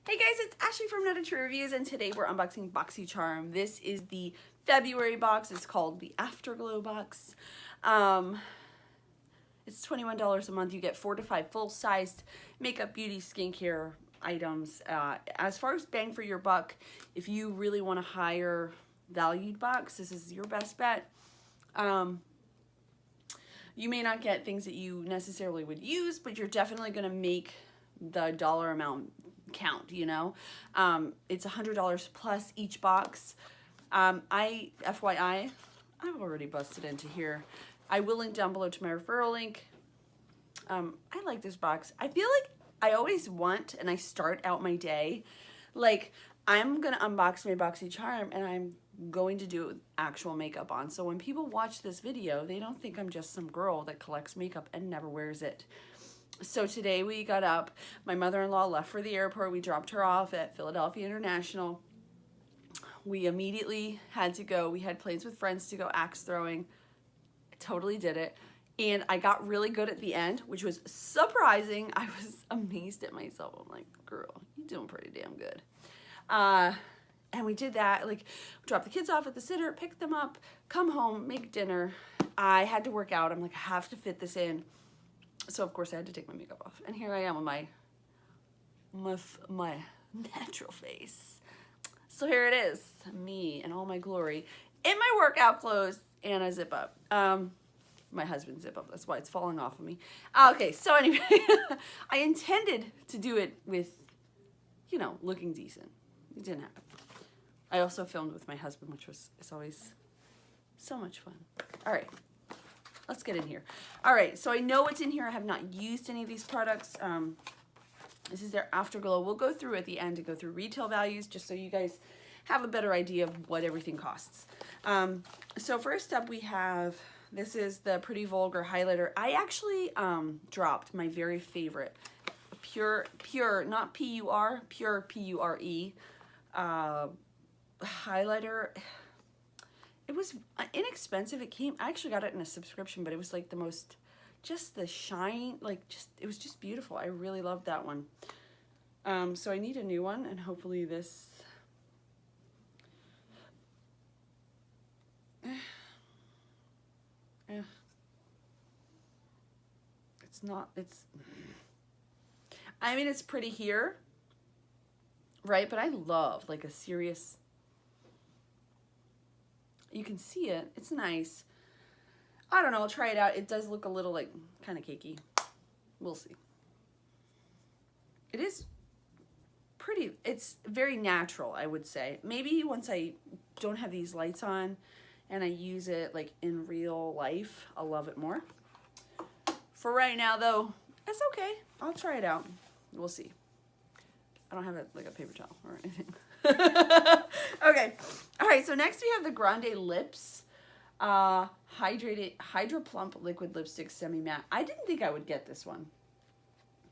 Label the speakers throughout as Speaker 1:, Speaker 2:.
Speaker 1: Hey guys, it's Ashley from Not a True Reviews, and today we're unboxing Boxycharm. This is the February box. It's called the Afterglow box. It's $21 a month. You get 4 to 5 full-sized makeup, beauty, skincare items. As far as bang for your buck, if you really want a higher valued box, this is your best bet. You may not get things that you necessarily would use, but you're definitely going to make the dollar amount count, you know. It's $100 plus each box. FYI, I've already busted into here. I will link down below to my referral link. I like this box. I feel like I always want, and I start out my day, like I'm gonna unbox my Boxycharm and I'm going to do actual makeup on. So when people watch this video, they don't think I'm just some girl that collects makeup and never wears it. So today we got up, my mother-in-law left for the airport, we dropped her off at Philadelphia International. We immediately had to go, we had plans with friends to go axe throwing. I totally did it. And I got really good at the end, which was surprising. I was amazed at myself. I'm like, girl, you're doing pretty damn good. And we did that, like dropped the kids off at the sitter, picked them up, come home, make dinner. I had to work out. I'm like, I have to fit this in. So of course I had to take my makeup off, and here I am with my natural face. So here it is, me in all my glory, in my workout clothes and a zip up. My husband's zip up, that's why it's falling off of me. Okay, so anyway, I intended to do it with, you know, looking decent. It didn't happen. I also filmed with my husband, which is always so much fun. All right. Let's get in here. All right, so I know what's in here. I have not used any of these products. This is their Afterglow. We'll go through at the end to go through retail values just so you guys have a better idea of what everything costs. So first up we have, this is the Pretty Vulgar highlighter. I actually dropped my very favorite pure, not P-U-R, pure P-U-R-E highlighter. It was inexpensive. It came, I actually got it in a subscription, but it was like the most, just the shine, like just, it was just beautiful. I really loved that one. So I need a new one, and hopefully this, it's not, it's, I mean, it's pretty here, right? But I love like a serious, you can see it. It's nice. I don't know. I'll try it out. It does look a little like kind of cakey. We'll see. It is pretty. It's very natural, I would say. Maybe once I don't have these lights on and I use it like in real life, I'll love it more. For right now, though, it's okay. I'll try it out. We'll see. I don't have like a paper towel or anything. Okay. All right. So next we have the Grande Lips Hydra Plump Liquid Lipstick Semi Matte. I didn't think I would get this one,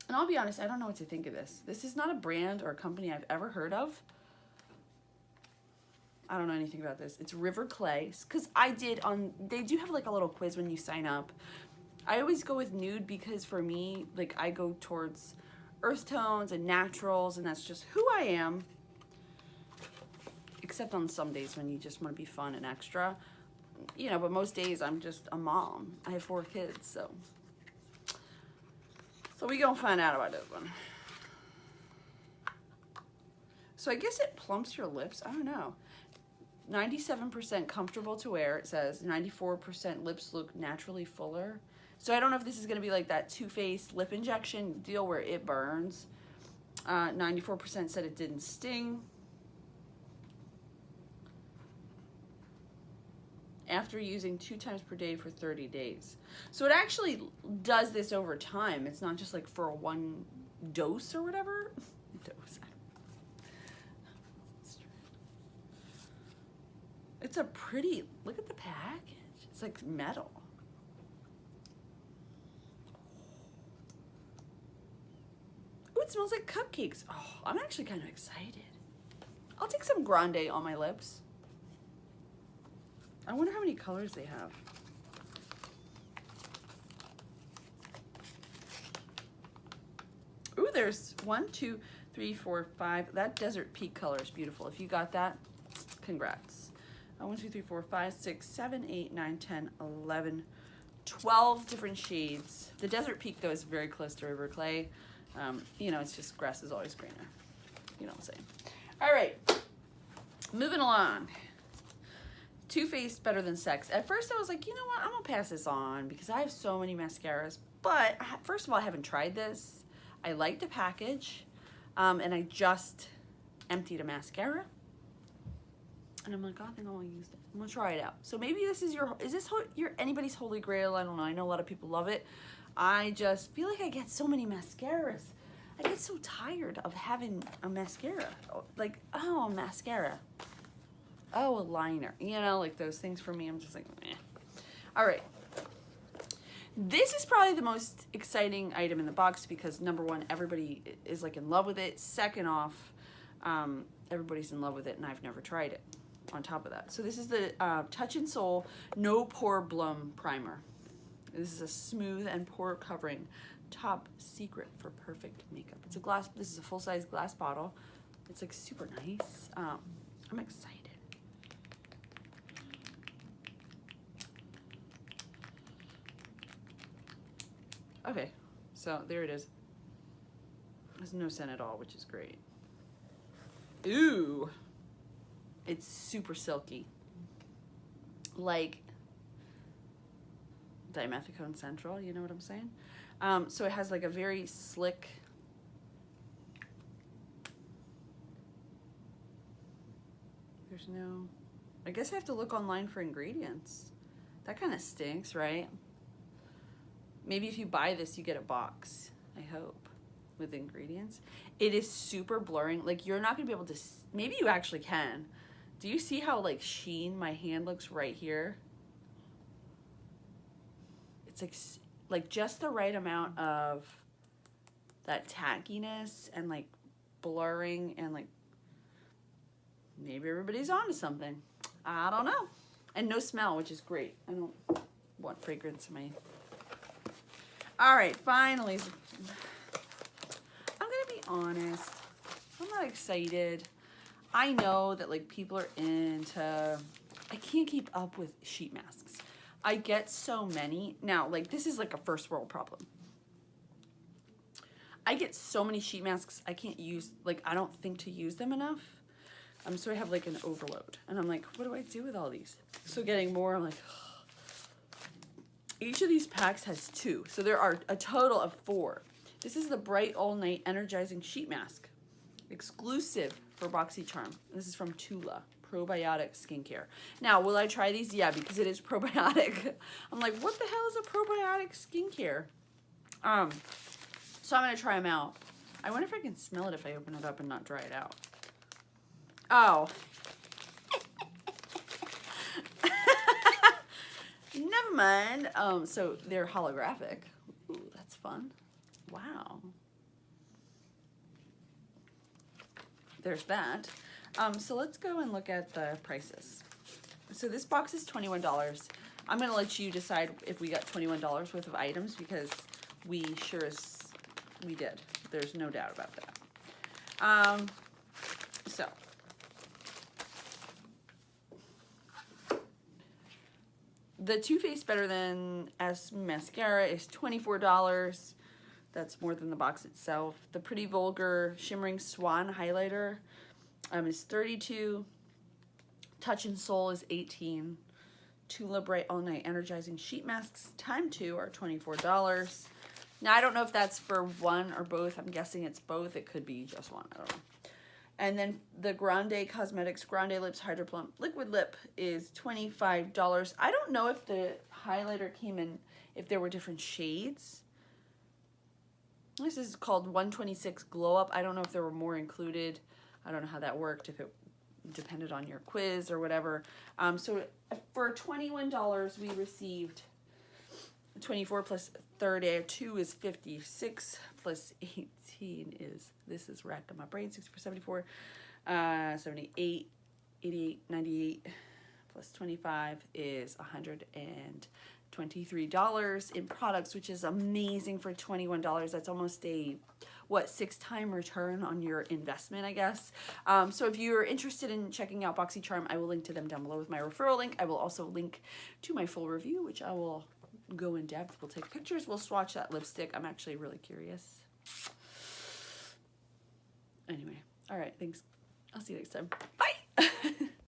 Speaker 1: and I'll be honest, I don't know what to think of this. This is not a brand or a company I've ever heard of. I don't know anything about this. It's River Clay, because I did on. They do have like a little quiz when you sign up. I always go with nude because for me, like I go towards earth tones and naturals, and that's just who I am. Except on some days when you just want to be fun and extra, you know, but most days I'm just a mom. I have 4 kids, so we gonna find out about this one. So I guess it plumps your lips. I don't know. 97% comfortable to wear, it says. 94% lips look naturally fuller. So I don't know if this is gonna be like that Too Faced lip injection deal where it burns. 94% said it didn't sting. After using 2 times per day for 30 days. So it actually does this over time. It's not just like for a 1 dose or whatever. Dose. It's a pretty, look at the package. It's like metal. Ooh, it smells like cupcakes. Oh, I'm actually kind of excited. I'll take some Grande on my lips. I wonder how many colors they have. Ooh, there's 1, 2, 3, 4, 5. That Desert Peak color is beautiful. If you got that, congrats. 1, 2, 3, 4, 5, 6, 7, 8, 9, 10, 11, 12 different shades. The Desert Peak, though, is very close to River Clay. You know, it's just grass is always greener. You know what I'm saying? All right, moving along. Too Faced Better Than Sex. At first, I was like, you know what? I'm going to pass this on because I have so many mascaras. But first of all, I haven't tried this. I like the package. And I just emptied a mascara. And I'm like, oh, I think I want to use it. I'm going to try it out. So maybe this is anybody's holy grail? I don't know. I know a lot of people love it. I just feel like I get so many mascaras. I get so tired of having a mascara. Like, oh, mascara. Oh, a liner. You know, like those things for me. I'm just like, meh. All right. This is probably the most exciting item in the box because number one, everybody is like in love with it. Second off, everybody's in love with it and I've never tried it on top of that. So this is the Touch and Soul No Pore Blum Primer. This is a smooth and pore covering top secret for perfect makeup. It's a glass, this is a full-size glass bottle. It's like super nice. I'm excited. Okay, so there it is. There's no scent at all, which is great. Ooh, it's super silky. Like dimethicone central, you know what I'm saying? So it has like a very slick, there's no, I guess I have to look online for ingredients. That kind of stinks, right? Maybe if you buy this, you get a box, I hope, with ingredients. It is super blurring. Like, you're not gonna be able to, maybe you actually can. Do you see how, like, sheen my hand looks right here? It's like just the right amount of that tackiness and, like, blurring and, like, maybe everybody's onto something. I don't know. And no smell, which is great. I don't want fragrance in my... All right, finally, I'm gonna be honest, I'm not excited. I know that like people are into, I can't keep up with sheet masks. I get so many. Now, like this is like a first world problem. I get so many sheet masks I can't use, like I don't think to use them enough. So I have like an overload and I'm like, what do I do with all these? So getting more, I'm like, each of these packs has 2, so there are a total of 4. This is the Bright All Night Energizing Sheet Mask, exclusive for Boxycharm. This is from Tula, probiotic skincare. Now, will I try these? Yeah, because it is probiotic. I'm like, what the hell is a probiotic skincare? So I'm gonna try them out. I wonder if I can smell it if I open it up and not dry it out. Oh. Never mind. So they're holographic. Ooh, that's fun. Wow. There's that. So let's go and look at the prices. So this box is $21. I'm gonna let you decide if we got $21 worth of items because we sure as we did. There's no doubt about that. So. The Too Faced Better Than S mascara is $24. That's more than the box itself. The Pretty Vulgar Shimmering Swan highlighter is $32. Touch and Soul is $18. Tula Bright All Night Energizing Sheet Masks ×2 are $24. Now I don't know if that's for one or both. I'm guessing it's both. It could be just one. I don't know. And then the Grande Cosmetics Grande Lips Hydro Plump Liquid Lip is $25. I don't know if the highlighter came in, if there were different shades. This is called 126 Glow Up. I don't know if there were more included. I don't know how that worked, if it depended on your quiz or whatever. So for $21, we received 24 plus 32 is 56 plus 18 is, this is racked on my brain, 64, 74, 78, 88, 98 plus 25 is $23 in products, which is amazing for $21. That's almost a, what, 6-time return on your investment, I guess. So if you're interested in checking out Boxycharm, I will link to them down below with my referral link. I will also link to my full review, which I will go in depth. We'll take pictures. We'll swatch that lipstick. I'm actually really curious. Anyway, all right, thanks. I'll see you next time. Bye.